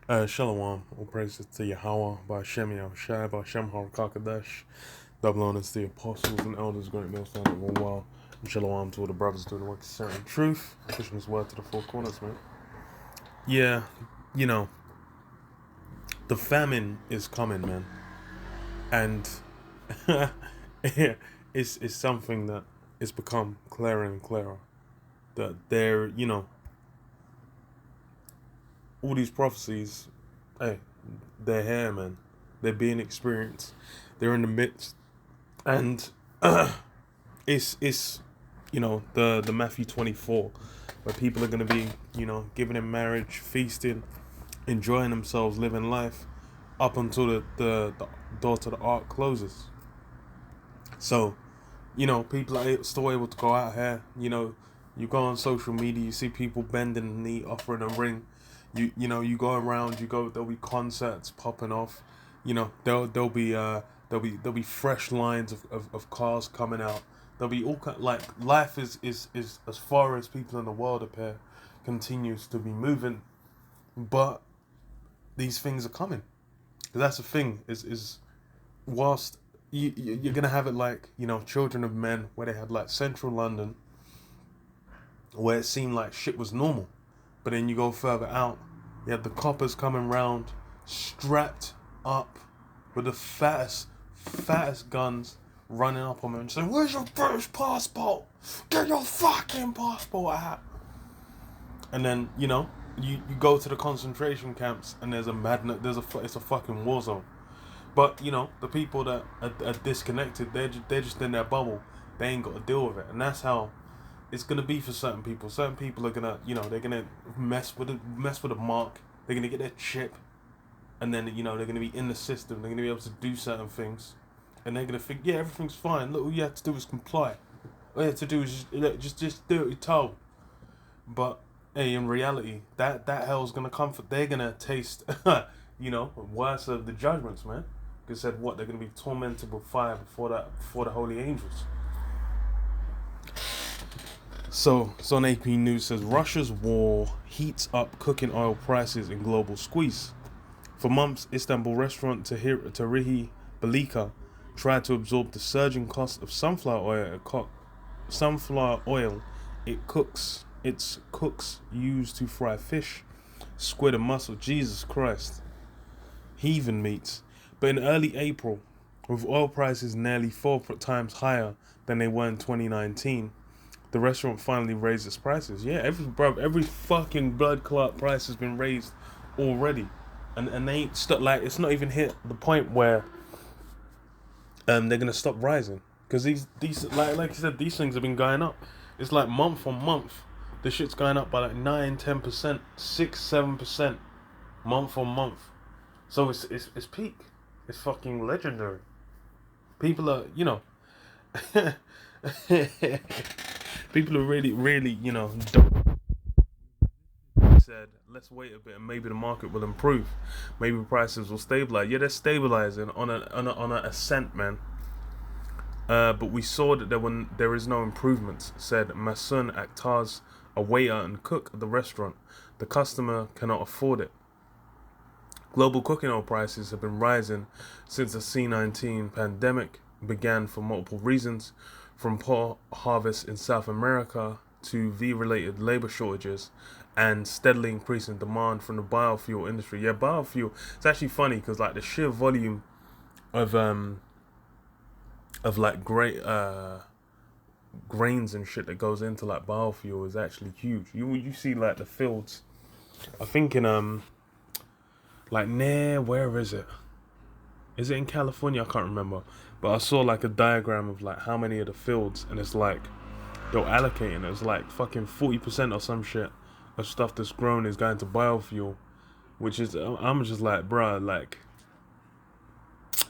Shalom, all praises to Yahweh, by Shem Yahushai, by Shem HaRakakadesh, double honors to the apostles and elders, great men standing of a while, and shalom to all the brothers doing the work of certain truth, pushing his word to the four corners, man. Yeah, you know, the famine is coming, man, and it's something that it's become clearer and clearer that all these prophecies, hey, they're here, man. They're being experienced. They're in the midst, and it's the Matthew 24, where people are gonna be giving in marriage, feasting, enjoying themselves, living life, up until the door to the ark closes. So, people are still able to go out here. You go on social media, you see people bending the knee, offering a ring. You go around, there'll be concerts popping off. There'll be fresh lines of cars coming out. There'll be all kind, like, life is as far as people in the world appear continues to be moving, but these things are coming. That's the thing is whilst you're gonna have it like Children of Men, where they had like central London, where it seemed like shit was normal, but then you go further out, you have the coppers coming round, strapped up with the fattest guns, running up on them and saying, "Where's your British passport? Get your fucking passport out!" And then you go to the concentration camps, and there's a madness. It's a fucking war zone. But the people that are disconnected, they're just in their bubble. They ain't got to deal with it, and that's how it's gonna be for certain people. Certain people are gonna, they're gonna mess with a mark. They're gonna get their chip, and then they're gonna be in the system. They're gonna be able to do certain things, and they're gonna think, yeah, everything's fine. Look, all you have to do is comply. All you have to do is just do what you're told. But hey, in reality, that hell's gonna come. They're gonna taste, worse of the judgments, man. Because said what, they're gonna be tormented with fire before the holy angels. So on AP News says Russia's war heats up cooking oil prices in global squeeze. For months, Istanbul restaurant Tarihi Balika tried to absorb the surging cost of sunflower oil. Its cooks use to fry fish, squid, and mussel. Jesus Christ, heathen meats. But in early April, with oil prices nearly 4 times higher than they were in 2019, the restaurant finally raised its prices. Yeah, every fucking blood clot price has been raised already, and they ain't stuck. Like, it's not even hit the point where they're gonna stop rising, because these like you said, these things have been going up. It's like month on month, the shit's going up by like 9, 10%, 6, 7%, month on month. So it's peak. It's fucking legendary. People are people are really said, let's wait a bit and maybe the market will improve. Maybe prices will stabilize. Yeah, they're stabilizing on a ascent, man. But we saw that there is no improvements, said Masun Akhtar's, a waiter and cook at the restaurant. The customer cannot afford it. Global cooking oil prices have been rising since the C-19 pandemic began for multiple reasons, from poor harvests in South America to V-related labor shortages and steadily increasing demand from the biofuel industry. Yeah, biofuel. It's actually funny because like the sheer volume of like great grains and shit that goes into like biofuel is actually huge. You see like the fields. I think in like near, where is it? Is it in California? I can't remember. But I saw like a diagram of like how many of the fields, and it's like they're allocating. It's like fucking 40% or some shit of stuff that's grown is going to biofuel, which is, I'm just like, bruh, like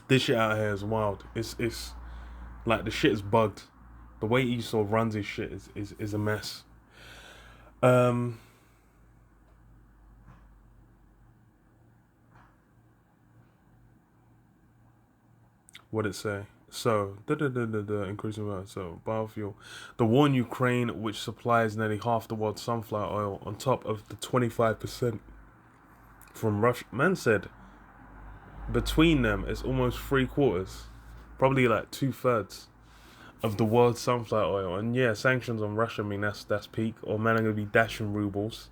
this shit out here is wild. It's like the shit is bugged. The way Esau runs his shit is a mess. What it say? So, increasing amount. So, biofuel. The war in Ukraine, which supplies nearly half the world's sunflower oil, on top of the 25% from Russia. Man said between them, it's almost 3/4, probably like 2/3 of the world's sunflower oil. And yeah, sanctions on Russia mean that's peak. Or man are gonna be dashing rubles.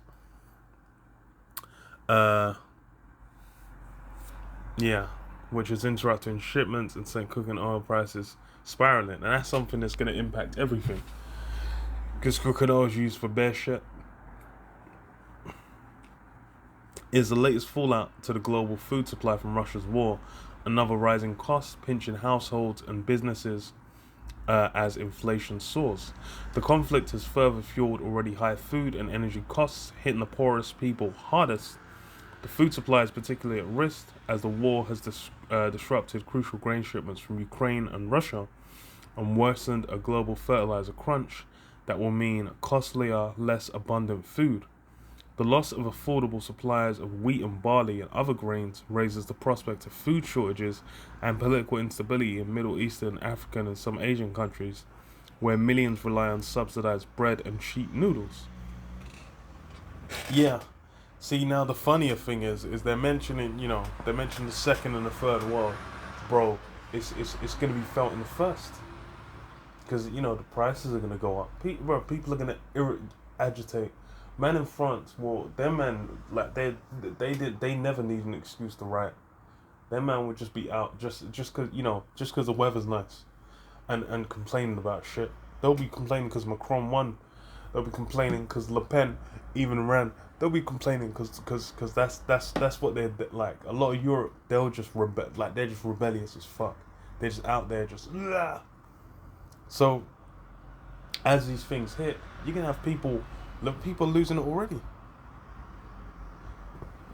Yeah, which is interrupting shipments and sent cooking oil prices spiraling, and that's something that's gonna impact everything. Because cooking oil is used for bare shit. Is the latest fallout to the global food supply from Russia's war, another rising cost pinching households and businesses as inflation soars. The conflict has further fueled already high food and energy costs, hitting the poorest people hardest. The food supply is particularly at risk as the war has disrupted crucial grain shipments from Ukraine and Russia and worsened a global fertilizer crunch that will mean costlier, less abundant food. The loss of affordable supplies of wheat and barley and other grains raises the prospect of food shortages and political instability in Middle Eastern, African, and some Asian countries, where millions rely on subsidized bread and cheap noodles. Yeah. See, now the funnier thing is they're mentioning, they're mentioning the second and the third world, bro. It's gonna be felt in the first, because the prices are gonna go up. People are gonna agitate. Man in France, well, their man, like they never need an excuse to riot. Their man would just be out just cause the weather's nice, and complaining about shit. They'll be complaining because Macron won. They'll be complaining because Le Pen even ran. They'll be complaining because that's what they're like. A lot of Europe, they'll just they're just rebellious as fuck. They're just out there just. Ugh. So as these things hit, you can have people losing it already.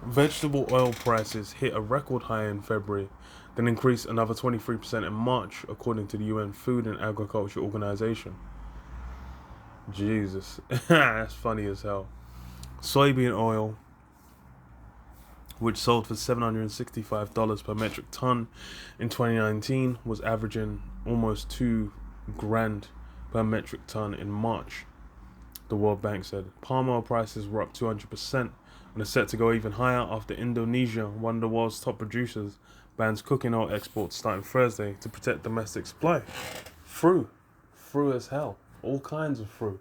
Vegetable oil prices hit a record high in February, then increased another 23% in March, according to the UN Food and Agriculture Organization. Jesus, that's funny as hell. Soybean oil, which sold for $765 per metric ton in 2019, was averaging almost $2,000 per metric ton in March, the World Bank said. Palm oil prices were up 200% and are set to go even higher after Indonesia, one of the world's top producers, bans cooking oil exports starting Thursday to protect domestic supply. Through as hell. All kinds of through.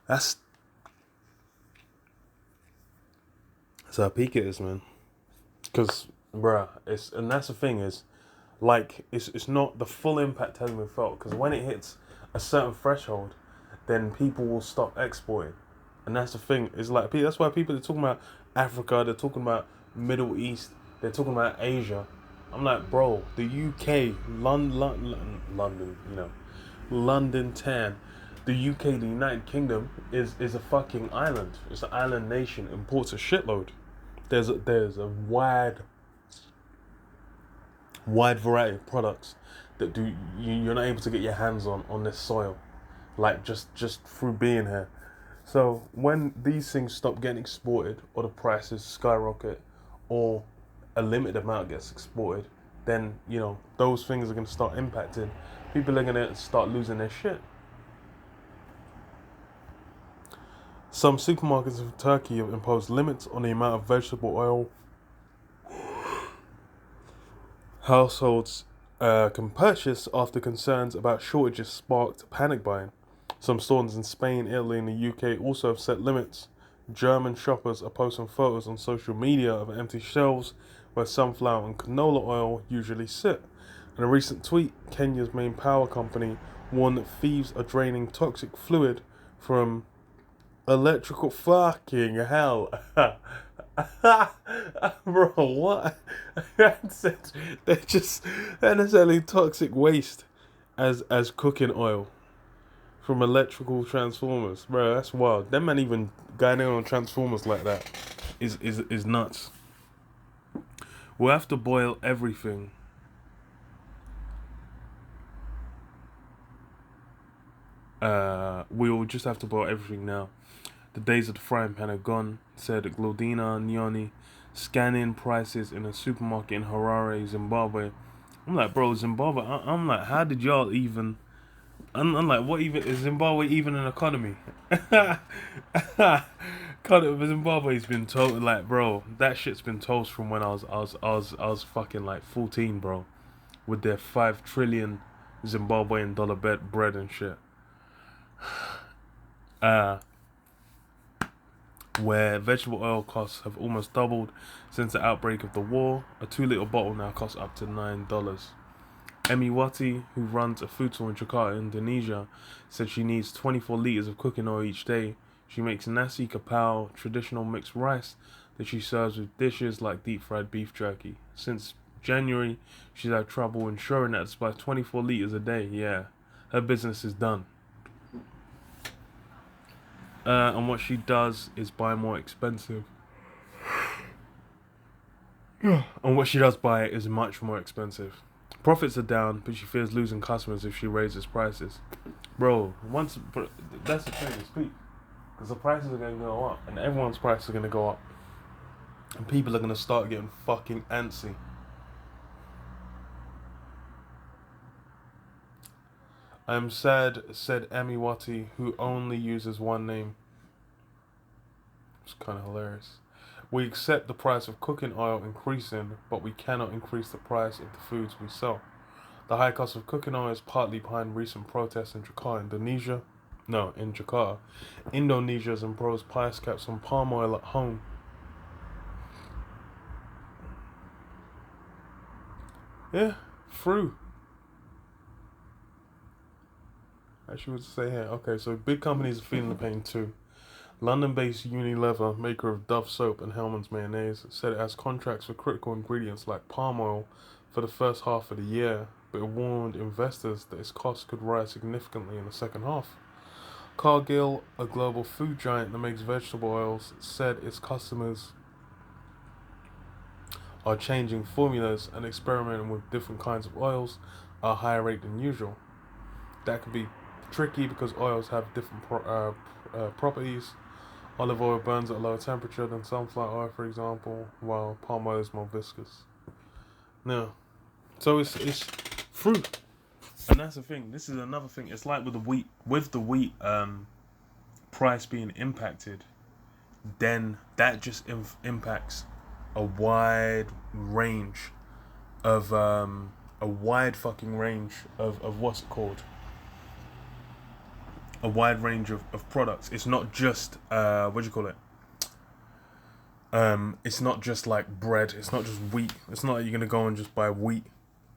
That's how peak it is, man. Because, bruh, that's the thing is, like, it's not, the full impact hasn't been felt. Because when it hits a certain threshold, then people will stop exporting. And that's the thing. It's like, that's why people are talking about Africa, they're talking about Middle East, they're talking about Asia. I'm like, bro, the UK, London, London town, the UK, the United Kingdom, is a fucking island. It's an island nation, imports a shitload. There's a wide variety of products that you're not able to get your hands on this soil, like just through being here. So when these things stop getting exported, or the prices skyrocket, or a limited amount gets exported, then those things are going to start impacting. People are going to start losing their shit. Some supermarkets in Turkey have imposed limits on the amount of vegetable oil households can purchase after concerns about shortages sparked panic buying. Some stores in Spain, Italy, and the UK also have set limits. German shoppers are posting photos on social media of empty shelves where sunflower and canola oil usually sit. In a recent tweet, Kenya's main power company warned that thieves are draining toxic fluid from electrical fucking hell. Bro, what? They're selling toxic waste as cooking oil from electrical transformers. Bro, that's wild. Them man even going in on transformers like that is nuts. We'll have to boil everything. We'll just have to boil everything now. The days of the frying pan are gone, said Glodina Nyoni, scanning prices in a supermarket in Harare, Zimbabwe. I'm like, bro, Zimbabwe, I'm like, how did y'all even... I'm like, what even... Is Zimbabwe even an economy? God, Zimbabwe's been told like, bro, that shit's been toast from when I was fucking like 14, bro, with their 5 trillion Zimbabwean dollar bread and shit. Uh, where vegetable oil costs have almost doubled since the outbreak of the war. A 2 liter bottle now costs up to $9. Emi Wati, who runs a food store in Jakarta, Indonesia, said she needs 24 liters of cooking oil each day. She makes nasi kapau, traditional mixed rice that she serves with dishes like deep fried beef jerky. Since January, she's had trouble ensuring that despite 24 liters a day, yeah, her business is done. And what she does is buy more expensive. And what she does buy is much more expensive. Profits are down, but she fears losing customers if she raises prices. Bro, that's the thing, it's peak. Because the prices are going to go up, and everyone's prices are going to go up. And people are going to start getting fucking antsy. I am sad, said Emi Wati, who only uses one name. It's kind of hilarious. We accept the price of cooking oil increasing, but we cannot increase the price of the foods we sell. The high cost of cooking oil is partly behind recent protests in Jakarta, Indonesia. In Jakarta. Indonesia has imposed price caps on palm oil at home. Yeah, through. Actually, would say here. Okay, so big companies are feeling the pain too. London-based Unilever, maker of Dove soap and Hellmann's mayonnaise, said it has contracts for critical ingredients like palm oil for the first half of the year, but it warned investors that its costs could rise significantly in the second half. Cargill, a global food giant that makes vegetable oils, said its customers are changing formulas and experimenting with different kinds of oils at a higher rate than usual. That could be tricky because oils have different properties. Olive oil burns at a lower temperature than sunflower oil, for example, while palm oil is more viscous. No. So it's fruit. And that's the thing. This is another thing. It's like with the wheat price being impacted, then that just impacts a wide range of what's it called? A wide range of products. It's not just what do you call it? It's not just like bread. It's not just wheat. It's not like you're gonna go and just buy wheat.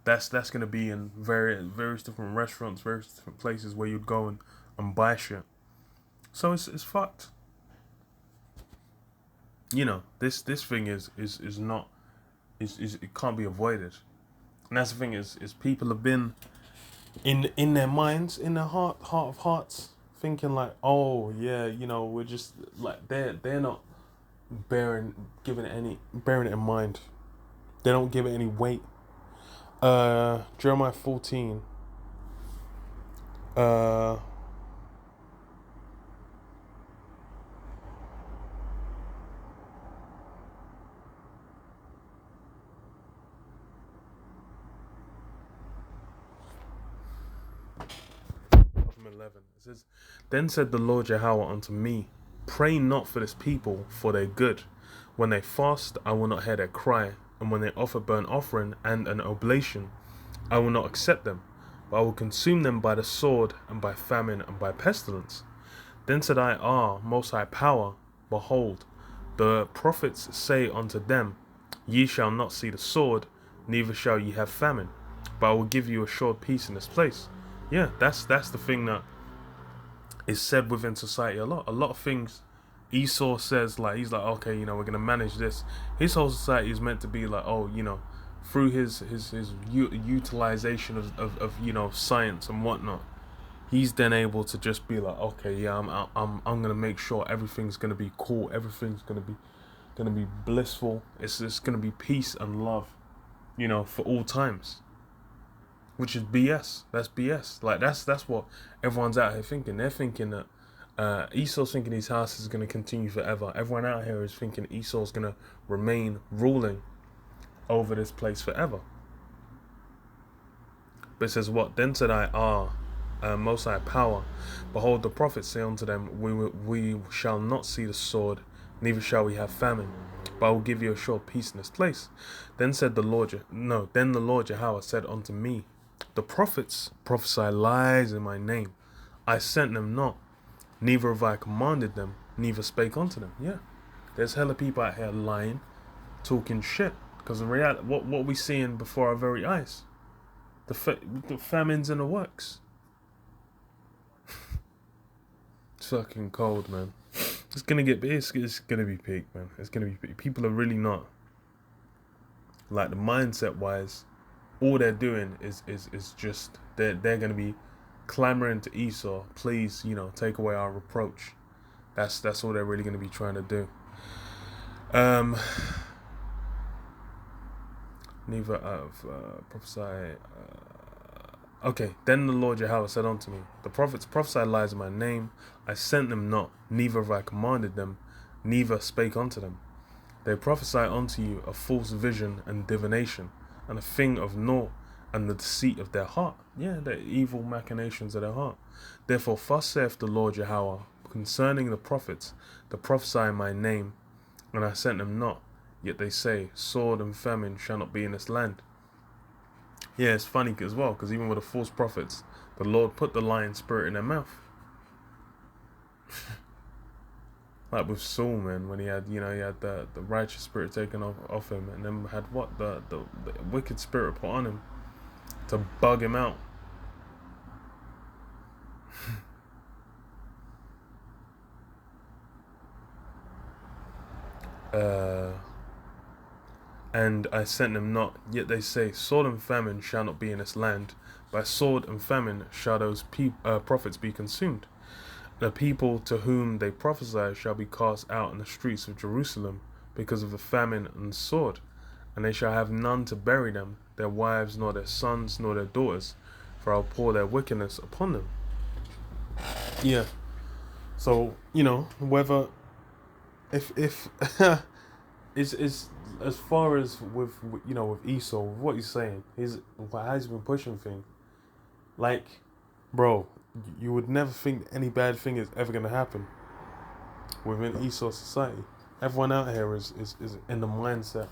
That's gonna be in various different restaurants, various different places where you'd go and buy shit. So it's fucked. You know, this thing is not it can't be avoided. And that's the thing is people have been in their minds, in their heart of hearts, thinking like, oh yeah, you know, we're just like they're not bearing it in mind. They don't give it any weight. Jeremiah 14. From 11. It says, then said the Lord Yahweh unto me, pray not for this people for their good. When they fast, I will not hear their cry, and when they offer burnt offering and an oblation, I will not accept them, but I will consume them by the sword, and by famine, and by pestilence. Then said I, Most High Power, behold, the prophets say unto them, ye shall not see the sword, neither shall ye have famine, but I will give you assured peace in this place. Yeah, that's the thing that is said within society a lot. A lot of things Esau says, like, he's like, okay, you know, we're going to manage this. His whole society is meant to be like, oh, you know, through his utilization of you know, science and whatnot, he's then able to just be like, okay, yeah, I'm gonna make sure everything's gonna be cool, everything's gonna be blissful. It's gonna be peace and love, you know, for all times. Which is BS. That's BS. Like that's what everyone's out here thinking. They're thinking that Esau's thinking his house is gonna continue forever. Everyone out here is thinking Esau's gonna remain ruling over this place forever. But it says what? Then said I, Most High Power, behold, the prophets say unto them, we shall not see the sword, neither shall we have famine, but I will give you a sure peace in this place. Then the Lord Yahweh said unto me, the prophets prophesy lies in my name. I sent them not, neither have I commanded them, neither spake unto them. Yeah, there's hella people out here lying, talking shit, because in reality, what we seeing before our very eyes, the famine's in the works. It's fucking cold, man. It's gonna be peak, man. It's gonna be peak. People are really not, like, the mindset wise, all they're doing is just they're gonna be clamoring to Esau, please, take away our reproach. That's all they're really gonna be trying to do. Neither of prophesy. Okay, then the Lord Yahweh said unto me, the prophets prophesy lies in my name. I sent them not, neither have I commanded them, neither spake unto them. They prophesy unto you a false vision and divination, and a thing of naught, and the deceit of their heart. Yeah, the evil machinations of their heart. Therefore, thus saith the Lord Yahweh, concerning the prophets, that prophesy in my name, and I sent them not, yet they say, sword and famine shall not be in this land. Yeah, it's funny as well, because even with the false prophets, the Lord put the lion spirit in their mouth. Like with Saul, man, when he had the righteous spirit taken off him, and then had the wicked spirit put on him to bug him out. And I sent them not, yet they say, sword and famine shall not be in this land. By sword and famine shall those prophets be consumed. The people to whom they prophesy shall be cast out in the streets of Jerusalem because of the famine and sword, and they shall have none to bury them, their wives, nor their sons, nor their daughters, for I'll pour their wickedness upon them. Yeah. So, whether if is as far as with Esau, what he's saying, how he's been pushing things, like, bro, you would never think any bad thing is ever going to happen within Esau's society. Everyone out here is in the mindset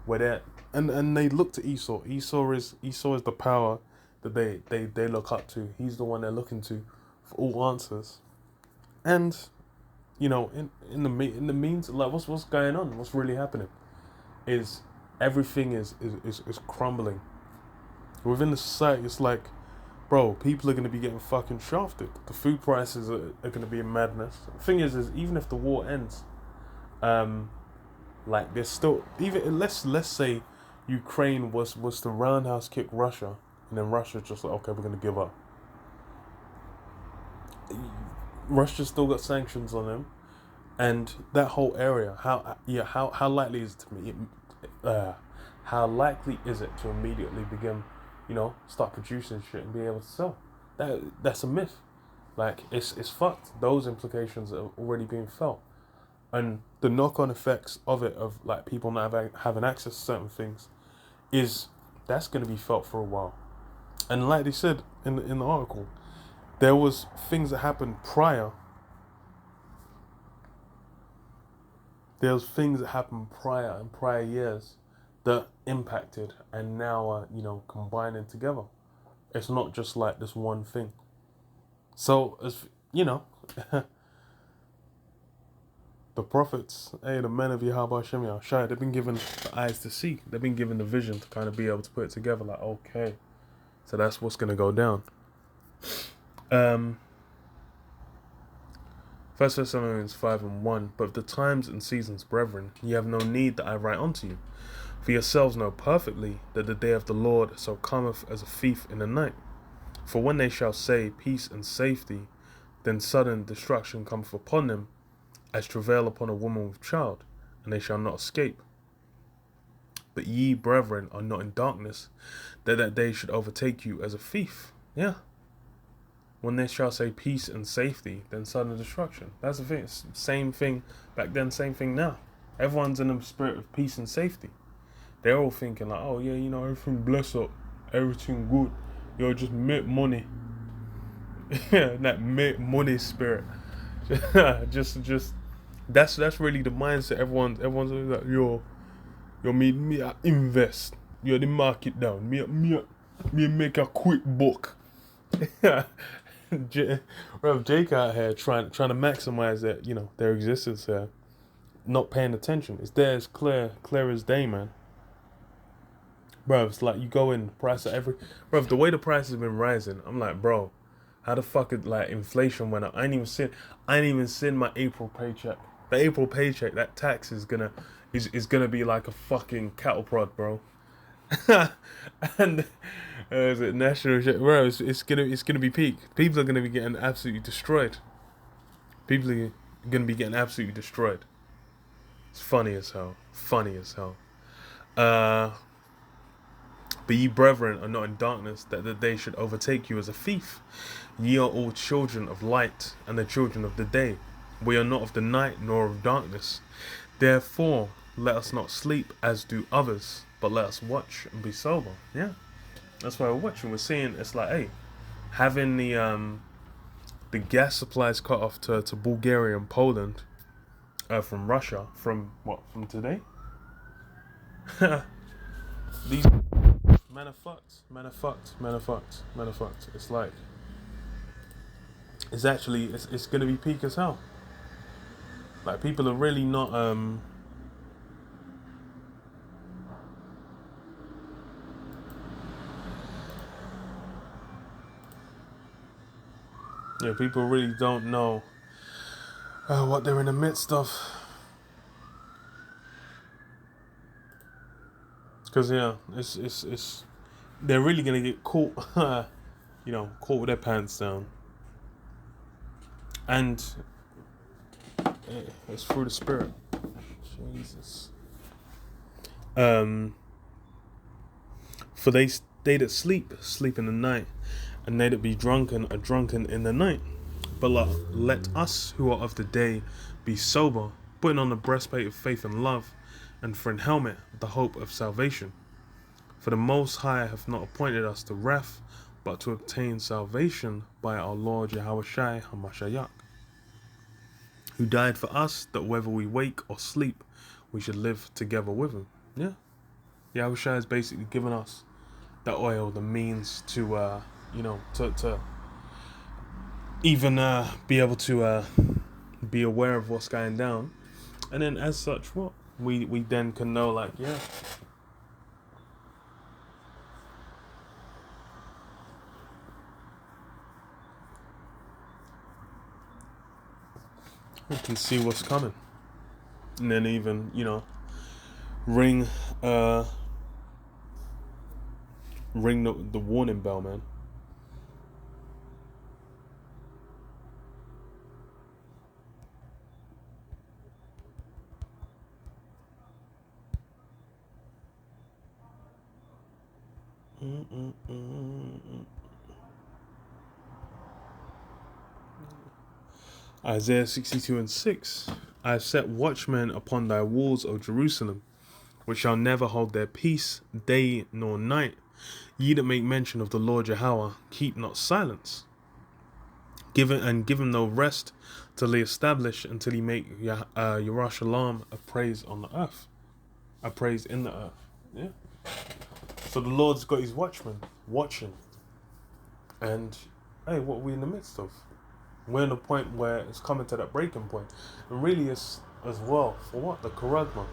where they're, and they look to Esau. Esau is the power that they look up to. He's the one they're looking to for all answers. And in the means, like, what's going on? What's really happening? Is everything is crumbling within the society. It's like, bro, people are going to be getting fucking shafted. The food prices are going to be a madness. The thing is even if the war ends, like, there's still, even let's say Ukraine was to roundhouse kick Russia, and then Russia just like, okay, we're going to give up. Russia still got sanctions on them, and that whole area. How likely is it how likely is it to immediately begin, start producing shit and be able to sell? That's a myth. Like, it's fucked. Those implications are already being felt, and the knock-on effects of it, of like people not having access to certain things, that's going to be felt for a while. And like they said in the article, there was things that happened prior. There was things that happened in prior years that impacted and now are, combining together. It's not just like this one thing. So, as the prophets, the men of Yahweh Hashem Yahushua, they've been given the eyes to see. They've been given the vision to kind of be able to put it together. Like, okay, so that's what's going to go down. 1 Thessalonians 5:1. But of the times and seasons, brethren, ye have no need that I write unto you. For yourselves know perfectly that the day of the Lord so cometh as a thief in the night. For when they shall say peace and safety, then sudden destruction cometh upon them, as travail upon a woman with child, and they shall not escape. But ye, brethren, are not in darkness, that day should overtake you as a thief. Yeah. When they shall say peace and safety, then sudden destruction. That's the thing. It's same thing back then, same thing now. Everyone's in the spirit of peace and safety. They're all thinking like, oh yeah, everything bless up, everything good. Just make money. Yeah, that make money spirit. just That's really the mindset. Everyone's like, yo, me I invest. Yo, the market down. Me make a quick buck. Rev Jake out here trying to maximize their existence here, not paying attention. It's there, it's clear as day, man. Bro, it's like you go in price of every. Bro, the way the price has been rising, I'm like, bro, how the fuck is like inflation went up? I ain't even seen my April paycheck. The April paycheck, that tax is gonna be like a fucking cattle prod, bro. And is it national shit, bro? It's gonna be peak. People are gonna be getting absolutely destroyed. People are gonna be getting absolutely destroyed. It's funny as hell. Funny as hell. But ye brethren are not in darkness, that the day should overtake you as a thief. Ye are all children of light, and the children of the day. We are not of the night, nor of darkness. Therefore, let us not sleep as do others, but let us watch and be sober. Yeah, that's why we're watching. We're seeing it's like, hey, having the gas supplies cut off to Bulgaria and Poland from Russia from today. These men are fucked. It's like it's gonna be peak as hell. Like people are really not people really don't know what they're in the midst of. Because it's they're really gonna get caught, caught with their pants down, and it's through the spirit. Jesus. For they that sleep in the night, and they that be drunken are drunken in the night. But let us who are of the day be sober, putting on the breastplate of faith and love, and for an helmet the hope of salvation. For the Most High hath not appointed us to wrath, but to obtain salvation by our Lord Yahushua HaMashiach, who died for us, that whether we wake or sleep, we should live together with him. Yeah. Yahushua has basically given us the oil, the means to, to even be able to be aware of what's going down. And then as such, what? We then can know, like, yeah. We can see what's coming. And then even, ring the warning bell, man. Isaiah 62:6. I have set watchmen upon thy walls, O Jerusalem, which shall never hold their peace, day nor night. Ye that make mention of the Lord Yahweh, keep not silence. Give him no rest till he establish, until he make Yerushalayim a praise on the earth, a praise in the earth. Yeah. So the Lord's got his watchmen watching, and hey, what are we in the midst of? We're in a point where it's coming to that breaking point. And really is as well for what? The Karagma.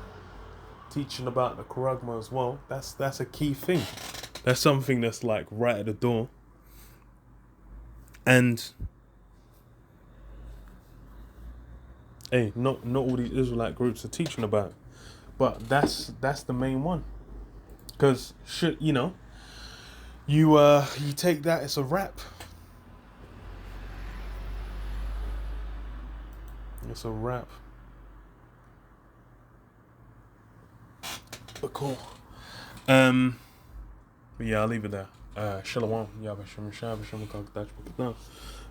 Teaching about the Karagma as well. That's a key thing. That's something that's like right at the door. And hey, not all these Israelite groups are teaching about it. But that's the main one. Because shit, you take that, it's a wrap. It's a wrap. But cool. But yeah, I'll leave it there. Shalom.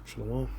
Shalom.